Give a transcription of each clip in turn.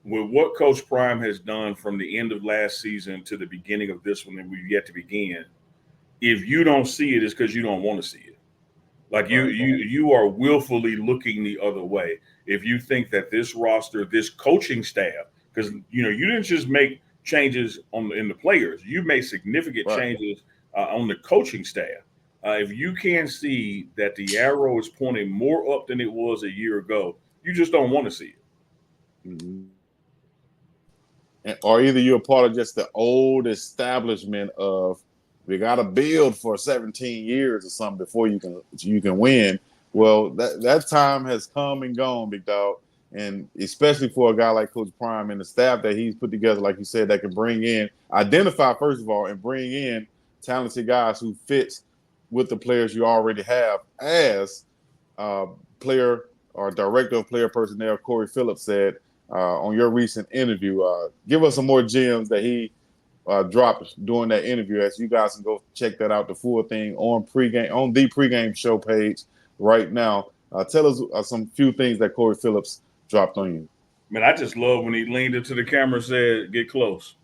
with what Coach Prime has done from the end of last season to the beginning of this one, and we've yet to begin. If you don't see it, it's because you don't want to see it. Like you, Right. you are willfully looking the other way. If you think that this roster, this coaching staff, because you didn't just make changes in the players, you made significant Right. changes on the coaching staff. If you can't see that the arrow is pointing more up than it was a year ago, you just don't want to see it. Mhm. Or either you're part of just the old establishment of we got to build for 17 years or something before you can win. Well, that time has come and gone, big dog, and especially for a guy like Coach Prime and the staff that he's put together, like you said, that can bring in, identify first of all, and bring in talented guys who fits with the players you already have. As uh, player or director of player personnel Corey Phillips said on your recent interview. Give us some more gems that he dropped during that interview. As you guys can go check that out, the full thing on the pregame show page right now. Tell us some few things that Corey Phillips dropped on you. Man, I just love when he leaned into the camera and said, "Get close,"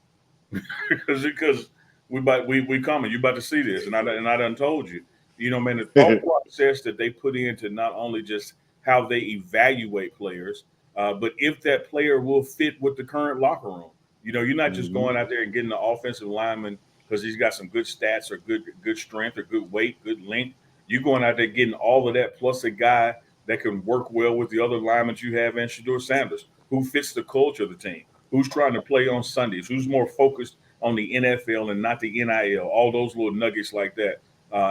because we coming. You about to see this, and I done told you. Man, the thought process that they put into not only just how they evaluate players, but if that player will fit with the current locker room. You're not just Hmm. going out there and getting the offensive lineman because he's got some good stats or good strength or good weight, good length. You're going out there getting all of that plus a guy that can work well with the other linemen you have and Shador Sanders, who fits the culture of the team, who's trying to play on Sundays, who's more focused on the NFL and not the NIL, all those little nuggets like that.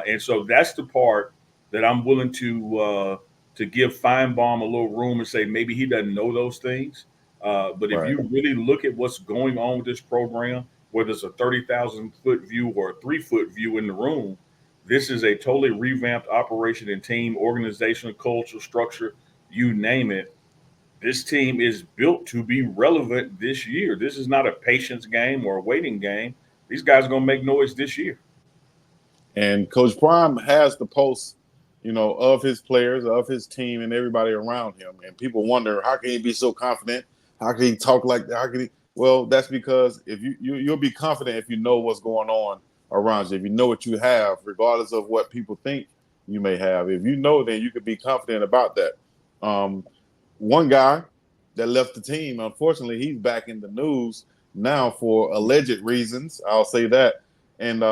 And so that's the part that I'm willing to give Feinbaum a little room and say maybe he doesn't know those things. But if Right. you really look at what's going on with this program, whether it's a 30,000-foot view or a 3-foot view in the room, this is a totally revamped operation and team, organizational culture, structure, you name it. This team is built to be relevant this year. This is not a patience game or a waiting game. These guys are going to make noise this year. And Coach Prime has the pulse, of his players, of his team, and everybody around him. And people wonder how can he be so confident? How can he talk like that? How can he? Well, that's because if you'll be confident if you know what's going on around you. If you know what you have, regardless of what people think you may have. If you know, then you can be confident about that. Um, One guy that left the team, unfortunately, he's back in the news now for alleged reasons. I'll say that. And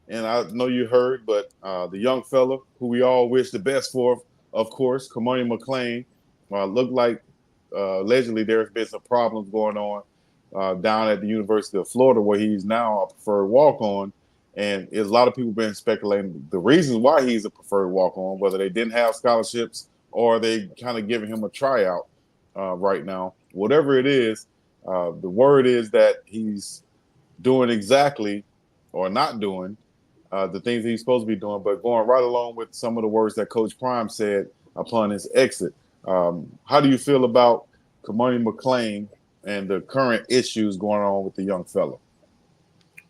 and I know you heard, but the young fella who we all wish the best for, of course, Kamani McLean, looked like allegedly there's been some problems going on down at the University of Florida, where he's now a preferred walk-on. And there's a lot of people been speculating the reasons why he's a preferred walk-on, whether they didn't have scholarships or they kind of giving him a tryout right now. Whatever it is, the word is that he's doing exactly or not doing the things that he's supposed to be doing, but going right along with some of the words that Coach Prime said upon his exit. How do you feel about Kamani McLean and the current issues going on with the young fellow?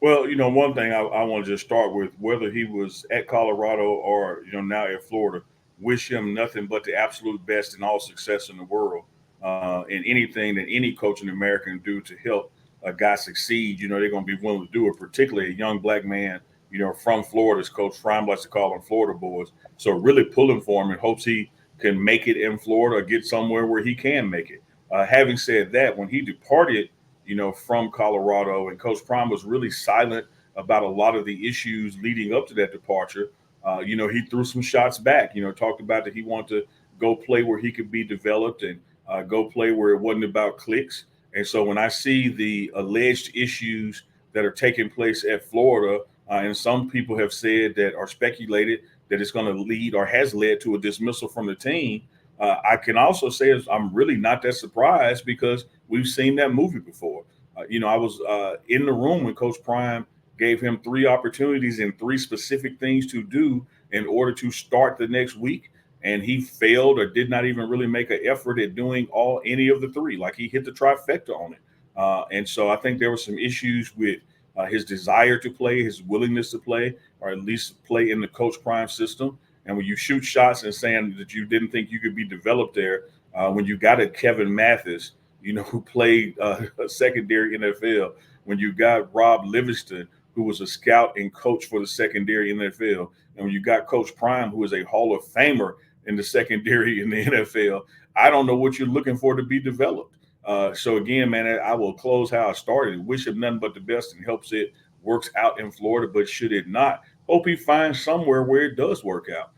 Well, one thing I want to just start with, whether he was at Colorado or now at Florida, wish him nothing but the absolute best and all success in the world, and anything that any coach in America can do to help a guy succeed. They're going to be willing to do it, particularly a young black man, from Florida, as Coach Fromm likes to call them Florida boys. So really pulling for him and hopes he can make it in Florida or get somewhere where he can make it. Having said that, when he departed from Colorado. And Coach Prime was really silent about a lot of the issues leading up to that departure. He threw some shots back. Talked about that he wanted to go play where he could be developed and go play where it wasn't about clicks. And so when I see the alleged issues that are taking place at Florida, and some people have said that are speculated that it's going to lead or has led to a dismissal from the team. I can also say I'm really not that surprised because we've seen that movie before. I was in the room when Coach Prime gave him 3 opportunities and 3 specific things to do in order to start the next week, and he failed or did not even really make an effort at doing any of the 3. Like he hit the trifecta on it, and so I think there were some issues with his desire to play, his willingness to play, or at least play in the Coach Prime system. And when you shoot shots and saying that you didn't think you could be developed there, when you got a Kevin Mathis who played secondary NFL, when you got Rob Livingston, who was a scout and coach for the secondary NFL, and when you got Coach Prime, who is a Hall of Famer in the secondary in the NFL, I don't know what you're looking for to be developed. So again, man, I will close how I started. Wish him nothing but the best and helps it works out in Florida. But should it not, hope he finds somewhere where it does work out.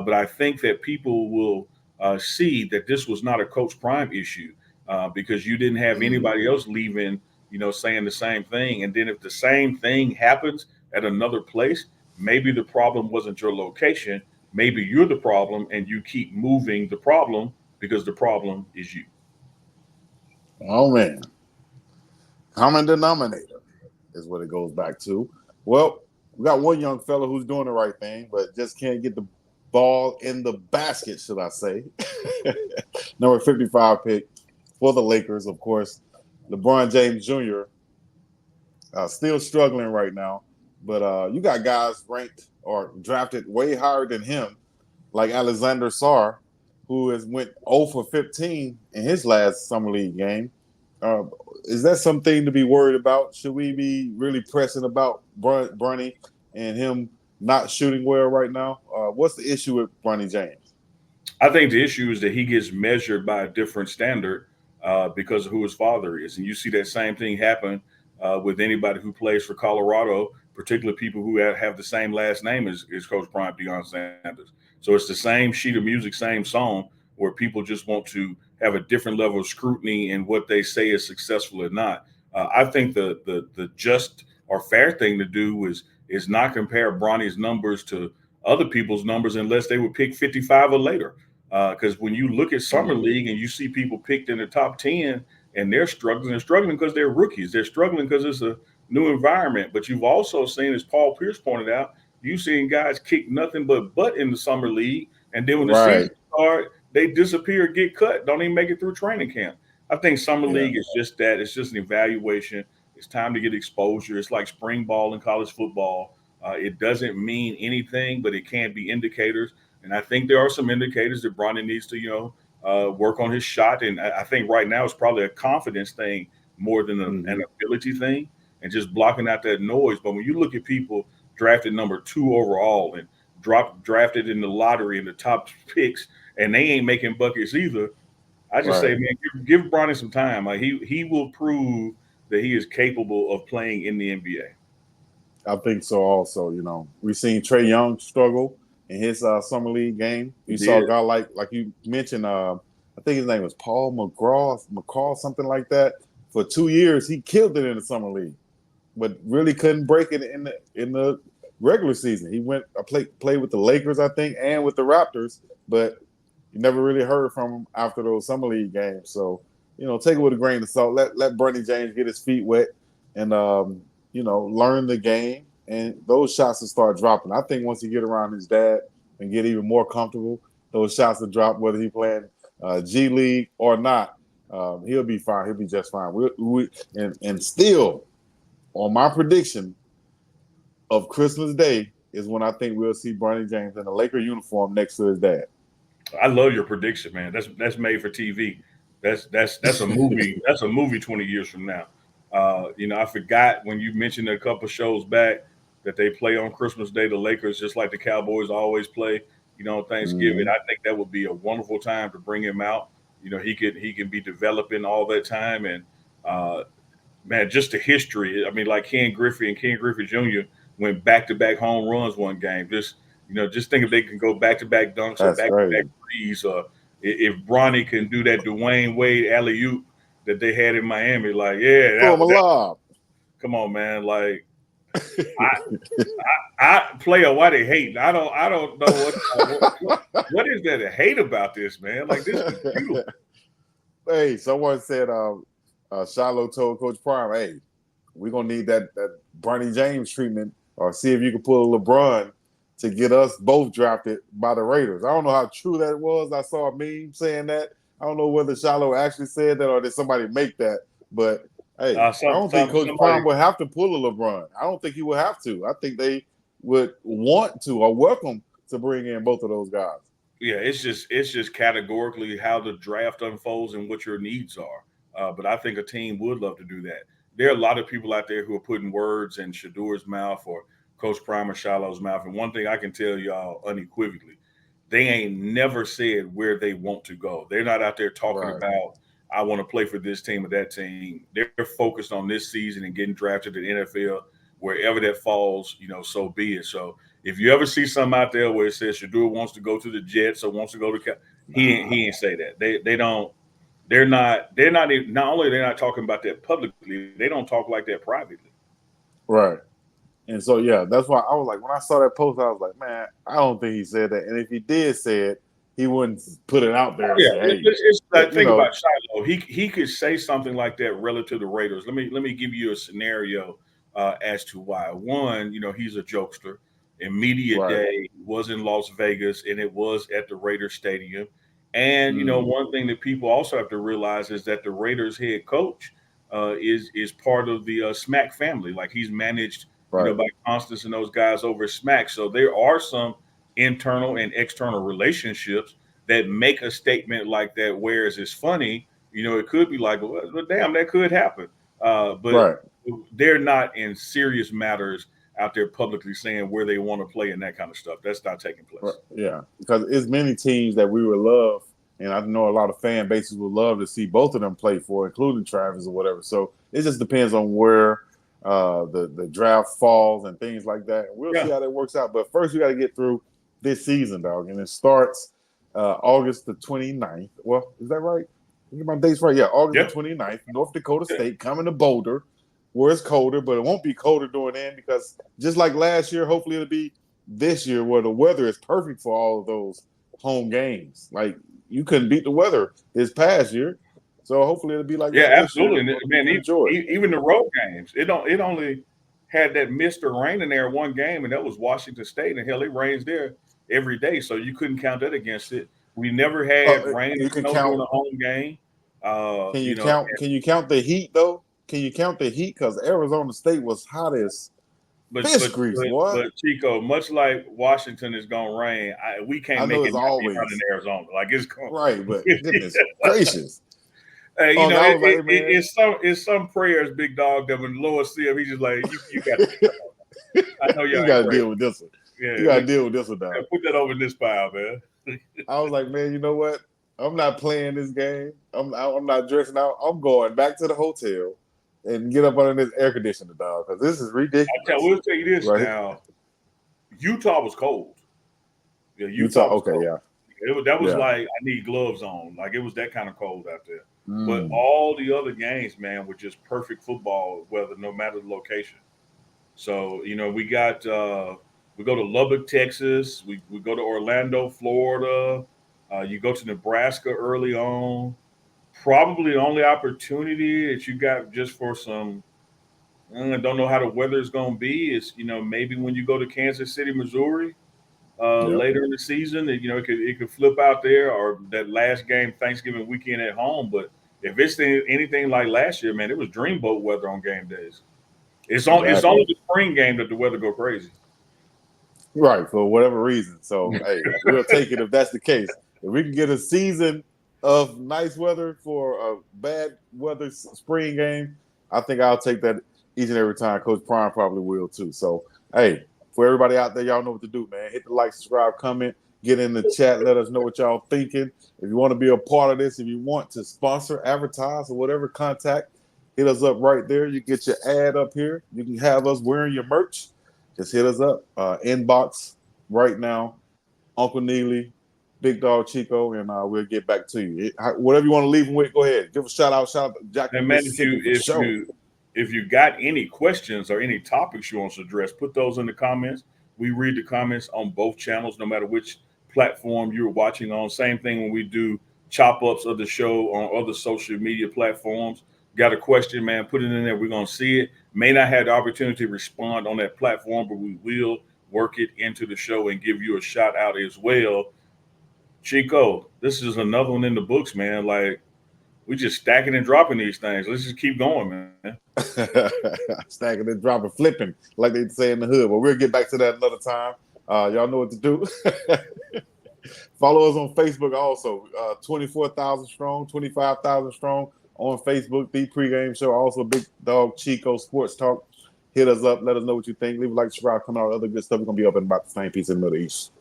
But I think that people will see that this was not a Coach Prime issue because you didn't have Mhm. anybody else leaving, saying the same thing. And then if the same thing happens at another place, maybe the problem wasn't your location. Maybe you're the problem, and you keep moving the problem because the problem is you. Oh man, common denominator is what it goes back to. Well, we got one young fella who's doing the right thing, but just can't get the ball in the basket, should I say? Number 55 pick for the Lakers, of course, LeBron James Jr. Still struggling right now, but you got guys ranked or drafted way higher than him, like Alexander Sarr, who has went 0 for 15 in his last summer league game. Uh, is that something to be worried about? Should we be really pressing about Bronny and him not shooting well right now? What's the issue with Bronny James? I think the issue is that he gets measured by a different standard because of who his father is, and you see that same thing happen with anybody who plays for Colorado, particularly people who have the same last name as Coach Prime, Deion Sanders. So it's the same sheet of music, same song, where people just want to have a different level of scrutiny in what they say is successful or not. I think the just or fair thing to do is not compare Bronny's numbers to other people's numbers unless they were picked 55 or later. Because when you look at summer Mm-hmm. league and you see people picked in the top 10 and they're struggling because they're rookies. They're struggling because it's a new environment. But you've also seen, as Paul Pierce pointed out, you've seen guys kick nothing but butt in the summer league, and then when the Right. season starts, they disappear, get cut, don't even make it through training camp. I think summer Yeah. league is just that. It's just an evaluation. It's time to get exposure. It's like spring ball in college football. It doesn't mean anything, but it can be indicators. And I think there are some indicators that Bronny needs to, work on his shot. And I think right now it's probably a confidence thing more than an Mm-hmm. ability thing and just blocking out that noise. But when you look at people drafted number 2 overall and drafted in the lottery in the top picks, and they ain't making buckets either, I just say, Right. man, give Bronny some time. Like he will prove that he is capable of playing in the NBA. I think so. Also, we've seen Trey Young struggle in his summer league game. He You saw a did. guy like you mentioned. I think his name was Paul McCraw, something like that. For 2 years, he killed it in the summer league, but really couldn't break it in the regular season. He went played with the Lakers, I think, and with the Raptors, but you never really heard from him after those summer league games. So take it with a grain of salt. Let Bernie James get his feet wet and learn the game, and those shots will start dropping. I think once he get around his dad and get even more comfortable, those shots will drop whether he playing G League or not. He'll be fine. He'll be just fine. And still on my prediction of Christmas Day is when I think we'll see Bronny James in a Laker uniform next to his dad. I love your prediction, man. That's made for TV. That's a movie. That's a movie 20 years from now. I forgot when you mentioned a couple shows back that they play on Christmas Day, the Lakers, just like the Cowboys always play. On Thanksgiving. Mm-hmm. I think that would be a wonderful time to bring him out. He can be developing all that time, and uh, man, just the history. I mean, like Ken Griffey and Ken Griffey Jr. went back to back home runs one game. Just think if they can go back to back dunks or That's back to back crazy. threes, or if Bronny can do that Dwayne Wade alley oop that they had in Miami, like yeah, Throw him a that lob. come on, man. Like I player, why they hate? I don't know what is there to hate about this, man. Like this is beautiful. Hey, someone said Shiloh told Coach Prime, hey, we're gonna need that Bronny James treatment, or see if you can pull a LeBron to get us both drafted by the Raiders. I don't know how true that was. I saw a meme saying that. I don't know whether Shiloh actually said that or did somebody make that. But hey, I don't think Coach Somebody. Prime would have to pull a LeBron. I don't think he would have to. I think they would want to or welcome to bring in both of those guys. Yeah, it's just categorically how the draft unfolds and what your needs are. But I think a team would love to do that. There are a lot of people out there who are putting words in Shadur's mouth or Coach Prime or Shiloh's mouth. And one thing I can tell y'all unequivocally, they ain't never said where they want to go. They're not out there talking Right. about, I want to play for this team or that team. They're focused on this season and getting drafted to the NFL, wherever that falls, so be it. So if you ever see something out there where it says Shadur wants to go to the Jets or wants to go to, he ain't say that. They don't. Not only they're not talking about that publicly, they don't talk like that privately. Right. And so, yeah, that's why I was like, when I saw that post, I was like, man, I don't think he said that. And if he did say it, he wouldn't put it out there and Yeah, say, hey, it's like, you think know, about Shiloh. He could say something like that relative to the Raiders. Let me give you a scenario as to why. One, he's a jokester. And media right. day was in Las Vegas, and it was at the Raiders Stadium. And Mm, one thing that people also have to realize is that the Raiders head coach is part of the Smack family. Like he's managed, right. by Constance and those guys over at Smack. So there are some internal and external relationships that make a statement like that. Whereas it's funny, it could be like, well, damn, that could happen. But Right. they're not in serious matters out there publicly saying where they want to play and that kind of stuff. That's not taking Right. place. Yeah. Because it's many teams that we would love. And I know a lot of fan bases would love to see both of them play for, including Travis or whatever. So it just depends on where the draft falls and things like that. And we'll see Yeah. how that works out. But first, we got to get through this season, dog. And it starts August the 29th. Well, is that right? Get my dates right. Yeah, August Yeah. the 29th, North Dakota State coming to Boulder, where it's colder, but it won't be colder during then because just like last year, hopefully it'll be this year where the weather is perfect for all of those home games. Like you couldn't beat the weather this past year. So hopefully it'll be like Yeah, that this year. absolutely. And We man, can enjoy it. even the road games, it only had that mist or rain in there one game, and that was Washington State. And hell, it rains there every day, so you couldn't count that against it. We never had rain or You can snow count. during a home game. Uh, Can you you know, count? Can you count the heat though? Can you count the heat? Because Arizona State was hot as but fish but grease, but boy. but Chico, much like Washington is gonna rain, we I can't know make it's it not be hot in always Arizona. Like it's going. right, but goodness gracious. Hey, Oh, I was like, hey, man, it's some prayers, big dog, that when the Lord see him, he's just like, you got to. I know y'all you ain't got to praying. deal with this one. You Yeah, got to deal with this one now. put that over in this pile, man. I was like, man, you know what? I'm not playing this game. I'm not dressing out. I'm going back to the hotel and get up under this air conditioner, dog, because this is ridiculous. We'll tell you this Right? now. Utah was cold. Yeah, Utah. Utah was Okay, cold. yeah, That was yeah. like I need gloves on. Like it was that kind of cold out there. But Mm, all the other games, man, were just perfect football weather, no matter the location. So we go to Lubbock, Texas. We go to Orlando, Florida. You go to Nebraska early on. Probably the only opportunity that you got just for some. I don't know how the weather is going to be. Is maybe when you go to Kansas City, Missouri yep. later in the season. That it could flip out there, or that last game Thanksgiving weekend at home. But if it's anything like last year, man, it was dreamboat weather on game days. It's Exactly. only the spring game that the weather go crazy. Right, for whatever reason. So, hey, we'll take it if that's the case. If we can get a season of nice weather for a bad weather spring game, I think I'll take that each and every time. Coach Prime probably will too. So, hey, for everybody out there, y'all know what to do, man. Hit the like, subscribe, comment, get in the chat, let us know what y'all thinking. If you want to be a part of this, if you want to sponsor, advertise, or whatever, contact, hit us up right there. You get your ad up here. You can have us wearing your merch. Just hit us up, inbox right now, Uncle Neely, Big Dog Chico, and we'll get back to you. Whatever you want to leave them with, go ahead. Give a shout out to And Jackson, man, if Mississippi you for if sure. you if you got any questions or any topics you want to address, put those in the comments. We read the comments on both channels, no matter which platform you're watching on. Same thing when we do chop ups of the show on other social media platforms. Got a question, man? Put it in there. We're gonna see it. May not have the opportunity to respond on that platform, but we will work it into the show and give you a shout out as well. Chico, this is another one in the books, man. Like we just stacking and dropping these things. Let's just keep going, man. Stacking and dropping, flipping, like they say in the hood. But we'll get back to that another time. Y'all know what to do. Follow us on Facebook also. 24,000 strong, 25,000 strong. on Facebook, The Pregame Show. Also, Big Dog Chico Sports Talk. Hit us up. Let us know what you think. Leave a like, subscribe, come out, other good stuff. We're going to be up in about the same piece in the Middle East.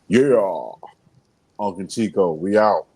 Yeah. Uncle Chico, we out.